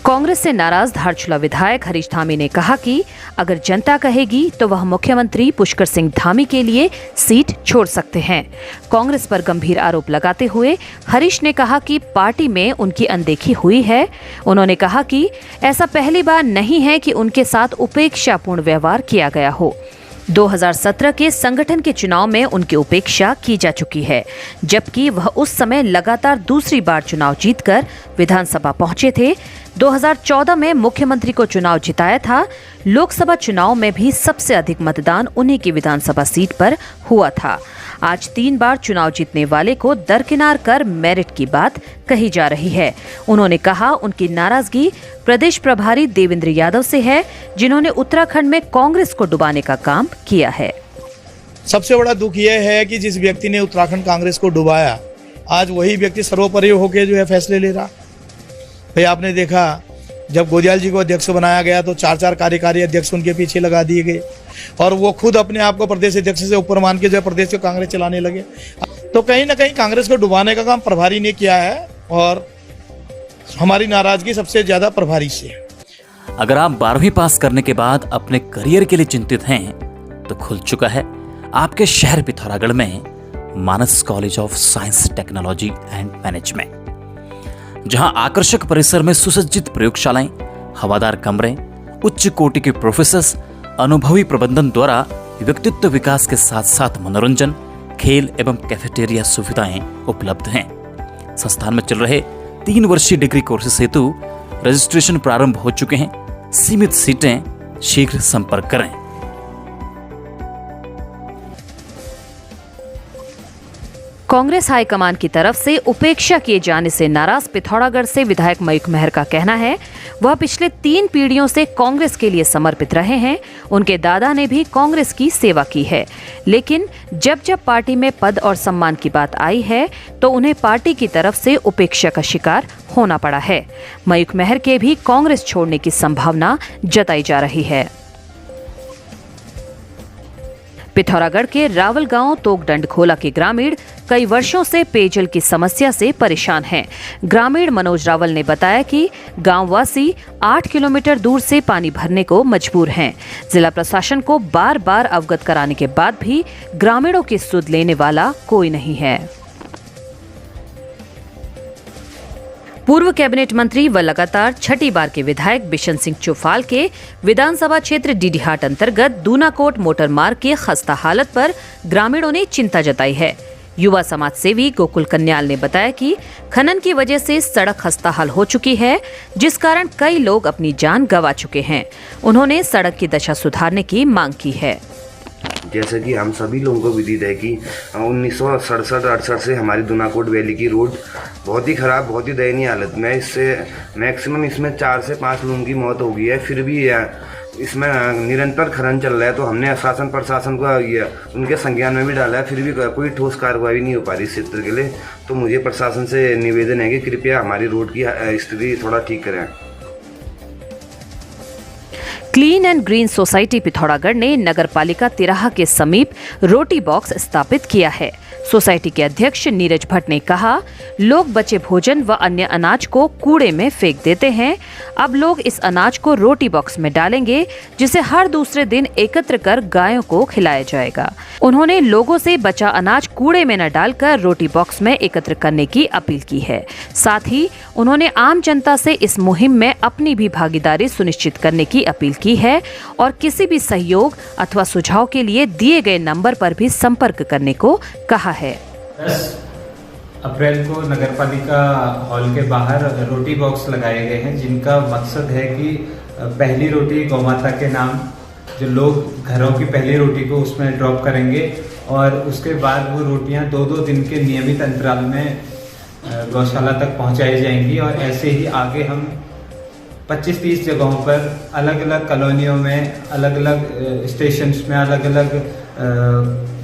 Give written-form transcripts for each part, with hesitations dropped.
कांग्रेस से नाराज धारचूला विधायक हरीश धामी ने कहा कि अगर जनता कहेगी तो वह मुख्यमंत्री पुष्कर सिंह धामी के लिए सीट छोड़ सकते हैं। कांग्रेस पर गंभीर आरोप लगाते हुए हरीश ने कहा कि पार्टी में उनकी अनदेखी हुई है। उन्होंने कहा कि ऐसा पहली बार नहीं है कि उनके साथ उपेक्षापूर्ण व्यवहार किया गया हो। 2017 के संगठन के चुनाव में उनकी उपेक्षा की जा चुकी है, जबकि वह उस समय लगातार दूसरी बार चुनाव जीतकर विधानसभा पहुंचे थे। 2014 में मुख्यमंत्री को चुनाव जिताया था। लोकसभा चुनाव में भी सबसे अधिक मतदान उन्हीं की विधानसभा सीट पर हुआ था। आज 3 बार चुनाव जीतने वाले को दरकिनार कर मेरिट की बात कही जा रही है। उन्होंने कहा उनकी नाराजगी प्रदेश प्रभारी देवेंद्र यादव से है, जिन्होंने उत्तराखंड में कांग्रेस को डुबाने का काम किया है। सबसे बड़ा दुख यह है कि जिस व्यक्ति ने उत्तराखंड कांग्रेस को डुबाया, आज वही व्यक्ति सर्वोपरि होकर जो है फैसले ले रहा। भाई आपने देखा जब गोदियाल जी को अध्यक्ष बनाया गया तो 4 कार्यकारी अध्यक्ष उनके पीछे लगा दिए गए और वो खुद अपने आप को प्रदेश अध्यक्ष से ऊपर मान के जो है प्रदेश को कांग्रेस चलाने लगे। तो कहीं ना कहीं कांग्रेस को डुबाने का काम प्रभारी ने किया है और हमारी नाराजगी सबसे ज्यादा प्रभारी से है। अगर आप 12वीं पास करने के बाद अपने करियर के लिए चिंतित हैं तो खुल चुका है आपके शहर पिथौरागढ़ में Manas college of science technology and management, जहां आकर्षक परिसर में सुसज्जित प्रयोगशालाएं, हवादार कमरे, उच्च कोटि के प्रोफेसर्स, अनुभवी प्रबंधन द्वारा व्यक्तित्व विकास के साथ साथ मनोरंजन, खेल एवं कैफेटेरिया सुविधाएं उपलब्ध हैं। संस्थान में चल रहे 3 वर्षीय डिग्री कोर्सेस हेतु रजिस्ट्रेशन प्रारंभ हो चुके हैं। सीमित सीटें, शीघ्र संपर्क करें। कांग्रेस हाईकमान की तरफ से उपेक्षा किए जाने से नाराज पिथौरागढ़ से विधायक मयूख मेहर का कहना है वह पिछले 3 पीढ़ियों से कांग्रेस के लिए समर्पित रहे हैं। उनके दादा ने भी कांग्रेस की सेवा की है, लेकिन जब जब पार्टी में पद और सम्मान की बात आई है तो उन्हें पार्टी की तरफ से उपेक्षा का शिकार होना पड़ा है। मयूख मेहर के भी कांग्रेस छोड़ने की संभावना जताई जा रही है। पिथौरागढ़ के रावल गांव तोगडंड खोला के ग्रामीण कई वर्षों से पेयजल की समस्या से परेशान हैं। ग्रामीण मनोज रावल ने बताया कि गांववासी 8 किलोमीटर दूर से पानी भरने को मजबूर हैं। जिला प्रशासन को बार बार अवगत कराने के बाद भी ग्रामीणों की सुध लेने वाला कोई नहीं है। पूर्व कैबिनेट मंत्री व लगातार 6ठी बार के विधायक बिशन सिंह चौफाल के विधानसभा क्षेत्र डीडीहाट अंतर्गत दूनाकोट मोटर मार्ग की खस्ता हालत पर ग्रामीणों ने चिंता जताई है। युवा समाज सेवी गोकुल कन्याल ने बताया कि खनन की वजह से सड़क खस्ताहाल हो चुकी है, जिस कारण कई लोग अपनी जान गंवा चुके हैं। उन्होंने सड़क की दशा सुधारने की मांग की है। जैसे कि हम सभी लोगों को विदित है कि 1967-68 से हमारी दूनाकोट वैली की रोड बहुत ही ख़राब, बहुत ही दयनीय हालत में। इससे मैक्सिमम इसमें 4 से 5 लोगों की मौत हो गई है। फिर भी इसमें निरंतर खनन चल रहा है। तो हमने शासन प्रशासन को उनके संज्ञान में भी डाला है, फिर भी कोई ठोस कार्रवाई नहीं हो पा रही इस क्षेत्र के लिए। तो मुझे प्रशासन से निवेदन है कि कृपया हमारी रोड की स्थिति थोड़ा ठीक करें। Clean and green society Pithoragarh ने नगरपालिका तिराहा के समीप रोटी बॉक्स स्थापित किया है। सोसाइटी के अध्यक्ष नीरज भट्ट ने कहा, लोग बचे भोजन व अन्य अनाज को कूड़े में फेंक देते हैं। अब लोग इस अनाज को रोटी बॉक्स में डालेंगे, जिसे हर दूसरे दिन एकत्र कर गायों को खिलाया जाएगा। उन्होंने लोगों से बचा अनाज कूड़े में न डालकर रोटी बॉक्स में एकत्र करने की अपील की है। साथ ही उन्होंने आम जनता से इस मुहिम में अपनी भी भागीदारी सुनिश्चित करने की अपील की है और किसी भी सहयोग अथवा सुझाव के लिए दिए गए नंबर पर भी संपर्क करने को कहा है। 10 अप्रैल को नगरपालिका हॉल के बाहर रोटी बॉक्स लगाए गए हैं, जिनका मकसद है कि पहली रोटी गौ माता के नाम जो लोग घरों की पहली रोटी को उसमें ड्रॉप करेंगे और उसके बाद वो रोटियां 2-2 दिन के नियमित अंतराल में गौशाला तक पहुंचाई जाएंगी। और ऐसे ही आगे हम 25-30 जगहों पर अलग अलग कॉलोनियों में, अलग अलग स्टेशंस में, अलग अलग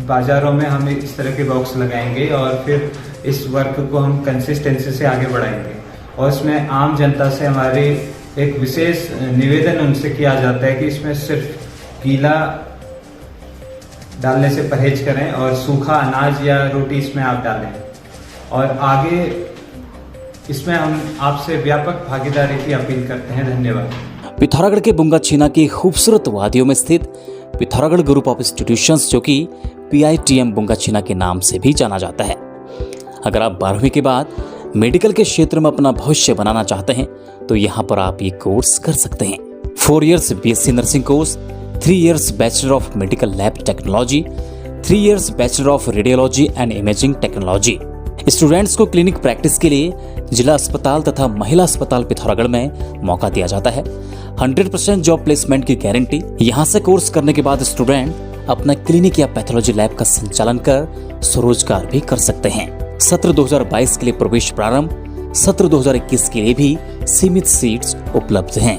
बाज़ारों में हम इस तरह के बॉक्स लगाएंगे और फिर इस वर्क को हम कंसिस्टेंसी से आगे बढ़ाएंगे। और इसमें आम जनता से हमारी एक विशेष निवेदन उनसे किया जाता है कि इसमें सिर्फ गीला डालने से परहेज करें और सूखा अनाज या रोटी इसमें आप डालें। और आगे इसमें हम आपसे व्यापक भागीदारी की अपील करते हैं। धन्यवाद। पिथौरागढ़ के बुंगाछीना की खूबसूरत वादियों में स्थित पिथौरागढ़ ग्रुप ऑफ इंस्टीट्यूशंस, जो कि PITM बुंगाछीना के नाम से भी जाना जाता है। अगर आप 12वीं के बाद मेडिकल के क्षेत्र में अपना भविष्य बनाना चाहते हैं तो यहाँ पर आप ये कोर्स कर सकते हैं। 4 years BSc nursing course, 3 years bachelor of medical lab technology, 3 years bachelor of radiology and imaging technology. Students को क्लिनिक प्रैक्टिस के लिए जिला अस्पताल तथा महिला अस्पताल पिथौरागढ़ में मौका दिया जाता है। 100% जॉब प्लेसमेंट की गारंटी। यहाँ से कोर्स करने के बाद स्टूडेंट अपना क्लिनिक या पैथोलॉजी लैब का संचालन कर स्वरोजगार भी कर सकते हैं। सत्र 2022 के लिए प्रवेश प्रारंभ, सत्र 2021 के लिए भी सीमित सीट्स उपलब्ध हैं।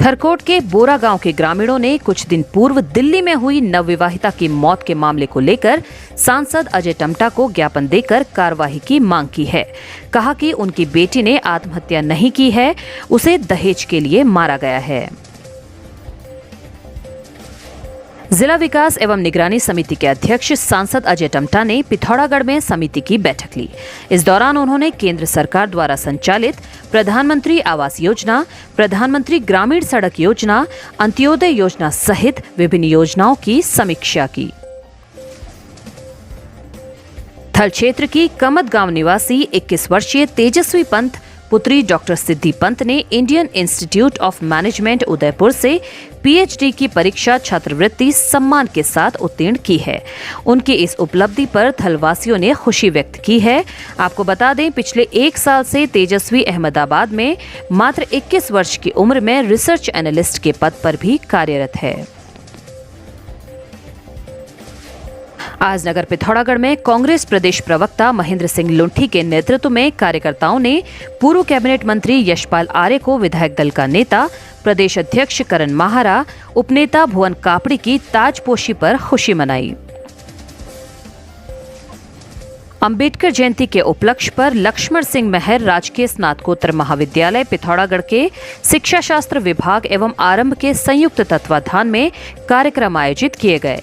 थरकोट के बोरा गांव के ग्रामीणों ने कुछ दिन पूर्व दिल्ली में हुई नवविवाहिता की मौत के मामले को लेकर सांसद अजय टम्टा को ज्ञापन देकर कार्रवाई की मांग की है। कहा कि उनकी बेटी ने आत्महत्या नहीं की है, उसे दहेज के लिए मारा गया है। जिला विकास एवं निगरानी समिति के अध्यक्ष सांसद अजय टम्टा ने पिथौरागढ़ में समिति की बैठक ली। इस दौरान उन्होंने केंद्र सरकार द्वारा संचालित प्रधानमंत्री आवास योजना, प्रधानमंत्री ग्रामीण सड़क योजना, अंत्योदय योजना सहित विभिन्न योजनाओं की समीक्षा की। थल क्षेत्र की कमत गांव निवासी 21 वर्षीय तेजस्वी पंत पुत्री डॉक्टर सिद्धि पंत ने Indian institute of management Udaipur से PhD की परीक्षा छात्रवृत्ति सम्मान के साथ उत्तीर्ण की है। उनकी इस उपलब्धि पर थलवासियों ने खुशी व्यक्त की है। आपको बता दें, पिछले 1 साल से तेजस्वी अहमदाबाद में मात्र 21 वर्ष की उम्र में रिसर्च एनालिस्ट के पद पर भी कार्यरत है। आज नगर पिथौरागढ़ में कांग्रेस प्रदेश प्रवक्ता महेंद्र सिंह लुंठी के नेतृत्व में कार्यकर्ताओं ने पूर्व कैबिनेट मंत्री यशपाल आर्य को विधायक दल का नेता, प्रदेश अध्यक्ष करण माहारा, उपनेता भुवन कापड़ी की ताजपोशी पर खुशी मनाई। अंबेडकर जयंती के उपलक्ष्य पर लक्ष्मण सिंह महर राजकीय स्नातकोत्तर महाविद्यालय पिथौरागढ़ के शिक्षा शास्त्र विभाग एवं आरंभ के संयुक्त तत्वाधान में कार्यक्रम आयोजित किए गए।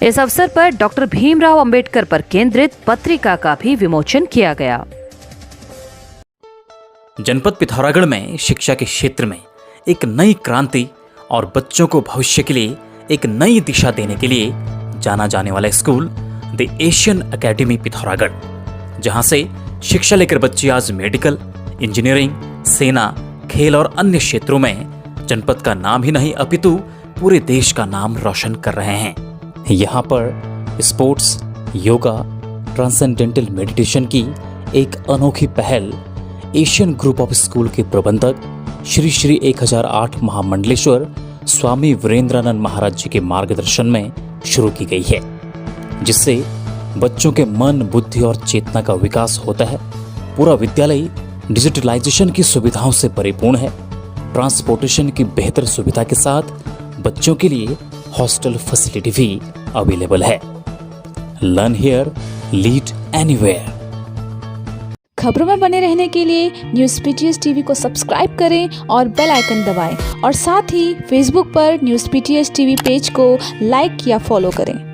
इस अवसर पर डॉक्टर भीमराव अंबेडकर पर केंद्रित पत्रिका का भी विमोचन किया गया। जनपद पिथौरागढ़ में शिक्षा के क्षेत्र में एक नई क्रांति और बच्चों को भविष्य के लिए एक नई दिशा देने के लिए जाना जाने वाला school the Asian academy Pithoragarh, जहां से शिक्षा लेकर बच्चे आज मेडिकल, इंजीनियरिंग, सेना, खेल और अन्य क्षेत्रों में जनपद का नाम ही नहीं अपितु पूरे देश का नाम रोशन कर रहे हैं। यहाँ पर स्पोर्ट्स, योगा, ट्रांसेंडेंटल मेडिटेशन की एक अनोखी पहल एशियन ग्रुप ऑफ स्कूल के प्रबंधक श्री श्री 1008 महामंडलेश्वर स्वामी वीरेंद्रानंद महाराज जी के मार्गदर्शन में शुरू की गई है, जिससे बच्चों के मन, बुद्धि और चेतना का विकास होता है। पूरा विद्यालय डिजिटलाइजेशन की सुविधाओं से परिपूर्ण है। ट्रांसपोर्टेशन की बेहतर सुविधा के साथ बच्चों के लिए हॉस्टल फैसिलिटी भी अवेलेबल है। Learn here, lead anywhere. खबरों में बने रहने के लिए न्यूज़ PTS TV को सब्सक्राइब करें और बेल आइकन दबाएं और साथ ही फेसबुक पर न्यूज़ PTS TV पेज को लाइक या फॉलो करें।